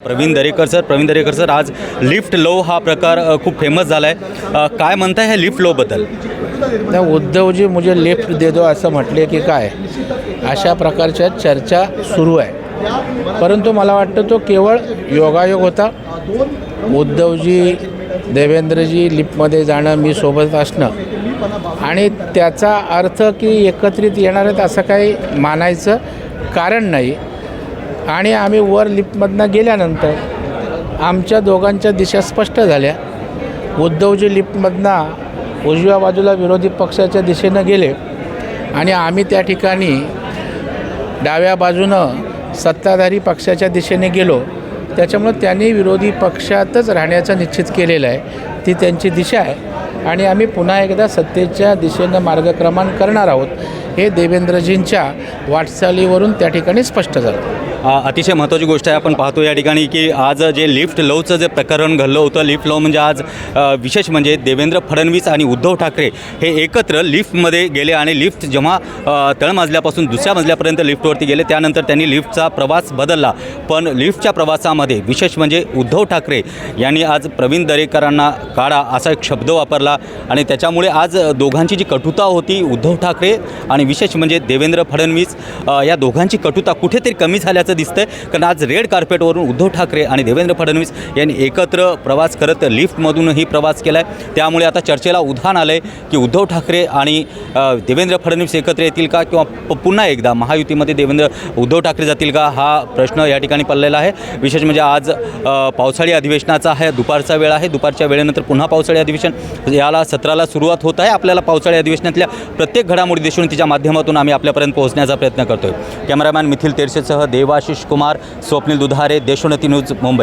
Pravin Darekar sir आज lift low हा प्रकार खूप फेमस झाला आहे. काय म्हणताय ह्या लिफ्ट लोबद्दल? त्या उद्धवजी मुझे लिफ्ट दे दो असं म्हटले की काय, अशा प्रकारच्या चर्चा सुरू आहे. परंतु मला वाटतं तो केवळ योगायोग होता. उद्धवजी देवेंद्रजी लिफ्टमध्ये जाणं, मी सोबत असणं आणि त्याचा अर्थ की एकत्रित येणार आहेत असं काही मानायचं कारण नाही. आणि आम्ही वर लिफ्टमधनं गेल्यानंतर आमच्या दोघांच्या दिशा स्पष्ट झाल्या. उद्धवजी लिफ्टमधनं उजव्या बाजूला विरोधी पक्षाच्या दिशेनं गेले आणि आम्ही त्या ठिकाणी डाव्या बाजूनं सत्ताधारी पक्षाच्या दिशेने गेलो. त्याच्यामुळे त्यांनी विरोधी पक्षातच राहण्याचं निश्चित केलेलं आहे. ती त्यांची दिशा आहे आणि आम्ही पुन्हा एकदा सत्तेच्या दिशेनं मार्गक्रमण करणार आहोत, हे देवेंद्रजींच्या वाटचालीवरून त्या ठिकाणी स्पष्ट झालं. अतिशय महत्त्वाची गोष्ट आहे. आपण पाहतो या ठिकाणी की आज जे लिफ्ट लोचं जे प्रकरण घडलं होतं, लिफ्ट लो म्हणजे आज विशेष म्हणजे देवेंद्र फडणवीस आणि उद्धव ठाकरे हे एकत्र लिफ्टमध्ये गेले आणि लिफ्ट जेव्हा तळमजल्यापासून दुसऱ्या मजल्यापर्यंत लिफ्टवरती गेले त्यानंतर त्यांनी लिफ्टचा प्रवास बदलला. पण लिफ्टच्या प्रवासामध्ये विशेष म्हणजे उद्धव ठाकरे यांनी आज प्रवीण दरेकरांना काढा असा एक शब्द वापरला आणि त्याच्यामुळे आज दोघांची जी कटुता होती, उद्धव ठाकरे आणि विशेष म्हणजे देवेंद्र फडणवीस, या दोघांची कटुता कुठेतरी कमी झाल्याचं दिसतंय. कारण आज रेड कार्पेटवरून उद्धव ठाकरे आणि देवेंद्र फडणवीस यांनी एकत्र प्रवास करत लिफ्टमधूनही प्रवास केला आहे. त्यामुळे आता चर्चेला उधाण आलं आहे की उद्धव ठाकरे आणि देवेंद्र फडणवीस एकत्र येतील का किंवा पुन्हा एकदा महायुतीमध्ये उद्धव ठाकरे जातील का, हा प्रश्न या ठिकाणी पडलेला आहे. विशेष म्हणजे आज पावसाळी अधिवेशनाचा आहे, दुपारचा वेळ आहे. दुपारच्या वेळेनंतर पुन्हा पावसाळी अधिवेशन याला सत्राला सुरुवात होत आहे. आपल्याला पावसाळी अधिवेशनातल्या प्रत्येक घडामोडी देशोन्नतीच्या माध्यमातून आम्ही आपल्यापर्यंत पोहोचण्याचा प्रयत्न करतोय. Cameraman methyl तेरसेसह Devashish Kumar, Swapnil दुधारे, Deshonnati news, Mumbai.